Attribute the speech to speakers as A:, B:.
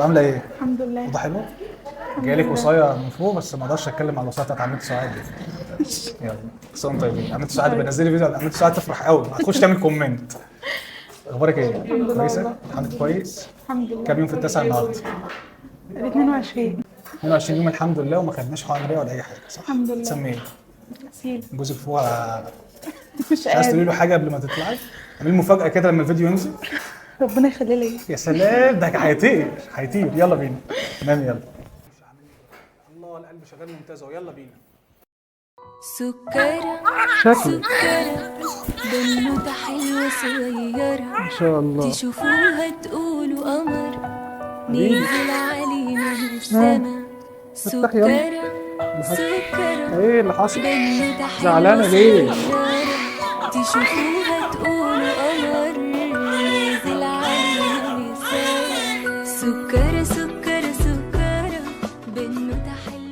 A: عامله ايه؟
B: الحمد لله.
A: وضع حلو.
B: الحمد
A: جاي لك
B: لله.
A: وصايه من فوق بس ما اقدرش اتكلم على الوصايه بتاعت عمتي سعاد دي. يلا صوم طيبين. عمتي سعاد
B: طيب.
A: بنزل لي فيديو على عمتي سعاد تفرح قوي هتخش تعمل كومنت. اخبارك ايه؟
B: الحمد لله
A: كويسه؟
B: والله.
A: عملت كويس؟
B: الحمد لله.
A: كام يوم في التاسع النهارده؟
B: ال 22.
A: 22 يوم الحمد لله وما خدناش حقن عمليه ولا اي حاجه صح؟
B: الحمد لله.
A: تسمي ايه؟
B: أسيل.
A: جوزك فوق
B: مش
A: مش عايز تقولي له
B: قادر.
A: حاجه قبل ما تطلعي؟ اعملي مفاجاه كده لما الفيديو ينزل.
B: ربنا يخليه لي.
A: يا سلام ده هيطير هيطير يلا بينا نام يلا. الله القلب شغال ممتاز اهو يلا بينا.
C: سكرة
A: شكلك
C: سكرة بنوتة حلوة صغيرة
A: ما شاء الله.
C: تشوفوها تقولوا قمر نزل علينا من السما.
A: افتح يلا.
C: سكرة سكرة
A: ايه اللي حصل؟
C: بنوتة حلوة
A: زعلانة ليه؟
C: صغيرة تشوفوها تقولوا قمر نزل علينا من السما. سكرة سكرة سكرة بنوتة حلوة